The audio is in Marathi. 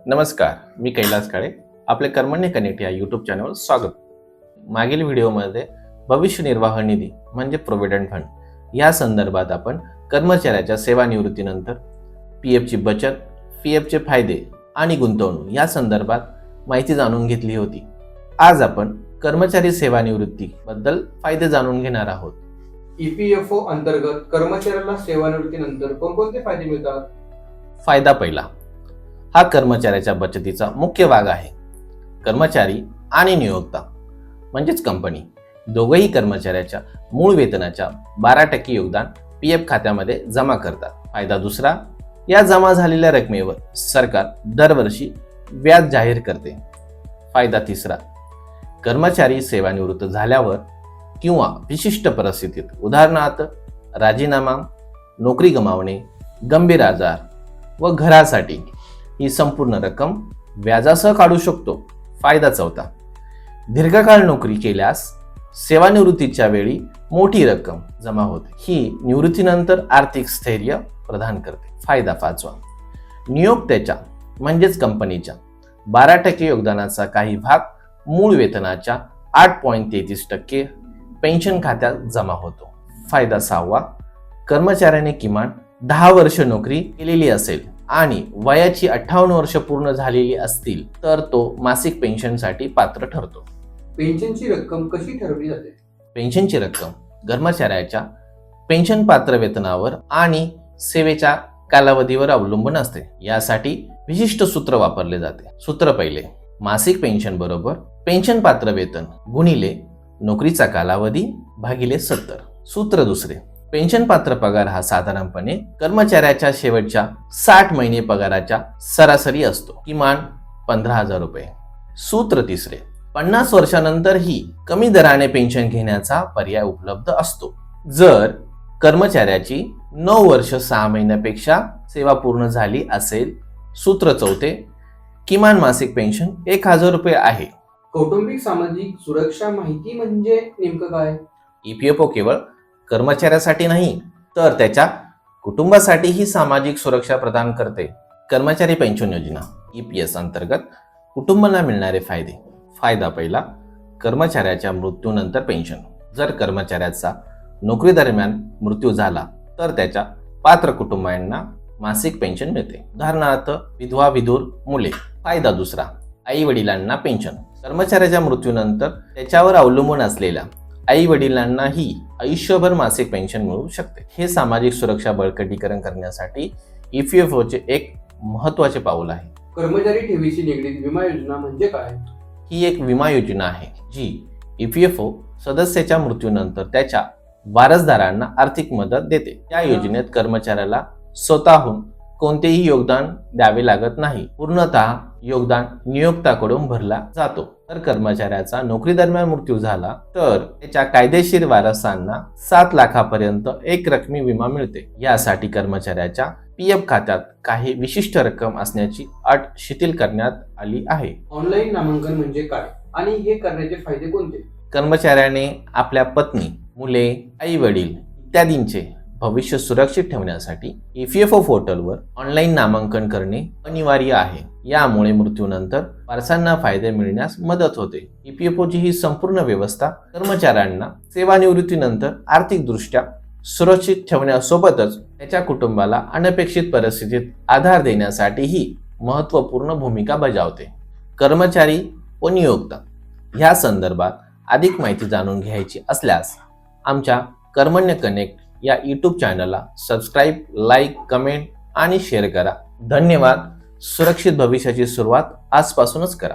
नमस्कार, मी कैलास काळे. आपले कर्मण्य कनेक्ट या यूट्यूब चॅनलवर स्वागत. मागील व्हिडिओमध्ये भविष्य निर्वाह निधी म्हणजे प्रोव्हिडंट फंड या संदर्भात आपण कर्मचाऱ्याच्या सेवानिवृत्तीनंतर पीएफची बचत, पीएफचे फायदे आणि गुंतवणूक या संदर्भात माहिती जाणून घेतली होती. आज आपण कर्मचारी सेवानिवृत्ती बद्दल फायदे जाणून घेणार आहोत. ईपीएफओ अंतर्गत कर्मचाऱ्याला सेवानिवृत्तीनंतर कोणकोणते फायदे मिळतात? फायदा पहिला, हा कर्मचाऱ्याच्या बचतीचा मुख्य भाग आहे. कर्मचारी आणि नियोक्ता म्हणजेच कंपनी दोघेही कर्मचाऱ्याच्या मूळ वेतनाच्या 12% योगदान पीएफ खात्यामध्ये जमा करतात. फायदा दुसरा, या जमा झालेल्या रकमेवर सरकार दरवर्षी व्याज जाहीर करते. फायदा तिसरा, कर्मचारी सेवानिवृत्त झाल्यावर किंवा विशिष्ट परिस्थितीत उदाहरणार्थ राजीनामा, नोकरी गमावणे, गंभीर आजार व घरासाठी ही संपूर्ण रक्कम व्याजासह काढू शकतो. फायदा चौथा, दीर्घकाळ नोकरी केल्यास सेवानिवृत्तीच्या वेळी मोठी रक्कम जमा होते. ही निवृत्तीनंतर आर्थिक स्थैर्य प्रदान करते. फायदा पाचवा, नियोक्त्याच्या म्हणजेच कंपनीच्या 12% योगदानाचा काही भाग मूळ वेतनाच्या 8.33% पेन्शन खात्यात जमा होतो. फायदा सहावा, कर्मचाऱ्याने किमान 10 वर्ष नोकरी केलेली असेल आणि वयाची 58 वर्ष पूर्ण झालेली असतील तर तो मासिक पेन्शनसाठी पात्र ठरतो. पेन्शनची रक्कम कशी ठरवली जाते? पेन्शनची रक्कम कर्मचाऱ्याच्या पेन्शन पात्र वेतनावर आणि सेवेच्या कालावधीवर अवलंबून असते. यासाठी विशिष्ट सूत्र वापरले जाते. सूत्र पहिले, मासिक पेन्शन बरोबर पेन्शन पात्र वेतन गुणिले नोकरीचा कालावधी भागिले 70. सूत्र दुसरे, पेन्शन पात्र पगार हा साधारणपणे कर्मचाऱ्याच्या शेवटच्या 60 महिने पगाराच्या सरासरी असतो, किमान 15,000 रुपये. सूत्र तिसरे, 50 वर्षानंतरही कमी दराने पेन्शन घेण्याचा पर्याय उपलब्ध असतो जर कर्मचाऱ्याची 9 वर्ष 6 महिन्यापेक्षा सेवा पूर्ण झाली असेल. सूत्र चौथे, किमान मासिक पेन्शन 1,000 रुपये आहे. कौटुंबिक सामाजिक सुरक्षा माहिती म्हणजे नेमकं काय? ईपीएफओ केवळ कर्मचाऱ्यासाठी नाही तर त्याच्या कुटुंबासाठीही सामाजिक सुरक्षा प्रदान करते. कर्मचारी पेन्शन योजना ईपीएस अंतर्गत कुटुंबाला मिळणारे फायदे. फायदा पहिला, कर्मचाऱ्याच्या मृत्यूनंतर पेन्शन. जर कर्मचाऱ्याचा नोकरी दरम्यान मृत्यू झाला तर त्याच्या पात्र कुटुंबांना मासिक पेन्शन मिळते, उदाहरणार्थ विधवा, विधूर, मुले. फायदा दुसरा, आई वडिलांना पेन्शन. कर्मचाऱ्याच्या मृत्यूनंतर त्याच्यावर अवलंबून असलेल्या आई वडिलांनाही आयुष्यभर मासिक पेन्शन मिळू शकते. हे सामाजिक सुरक्षा बळकटीकरण करण्यासाठी ईपीएफओचे एक महत्त्वाचे पाऊल आहे. कर्मचारी ठेवीशी निगडीत विमा योजना म्हणजे काय? ही एक विमा योजना आहे जी ईपीएफओ सदस्याच्या मृत्यूनंतर त्याच्या वारसदारांना आर्थिक मदत देते. या योजनेत कर्मचाऱ्याला स्वतःहून कोणतेही योगदान द्यावे लागत नाही. पूर्णतः योगदान नियोक्ताकडून भरला जातो. तर कर्मचाऱ्याचा नोकरी दरम्यान मृत्यू झाला तर त्याच्या कायदेशीर वारसांना 7 लाखापर्यंत एक रकमी विमा मिळते. यासाठी कर्मचाऱ्याच्या पीएफ खात्यात काही विशिष्ट रक्कम असण्याची अट शिथिल करण्यात आली आहे. ऑनलाईन नामांकन म्हणजे काय आणि हे करण्याचे फायदे कोणते? कर्मचाऱ्याने आपल्या पत्नी, मुले, आई वडील इत्यादींचे भविष्य सुरक्षित ठेवण्यासाठी ईपीएफओ पोर्टलवर ऑनलाईन नामांकन करणे अनिवार्य आहे. यामुळे मृत्यूनंतर वारसांना फायदे मिळण्यास मदत होते. ईपीएफओची ही संपूर्ण व्यवस्था कर्मचाऱ्यांना सेवानिवृत्तीनंतर आर्थिकदृष्ट्या सुरक्षित ठेवण्यासोबतच त्याच्या कुटुंबाला अनपेक्षित परिस्थितीत आधार देण्यासाठीही महत्त्वपूर्ण भूमिका बजावते. कर्मचारी व नियोक्ता ह्या संदर्भात अधिक माहिती जाणून घ्यायची असल्यास आमच्या कर्मण्य कनेक्ट या यूट्यूब चॅनलला सबस्क्राईब, लाईक, कमेंट आणि शेअर करा. धन्यवाद. सुरक्षित भविष्याची सुरुवात आजपासूनच करा.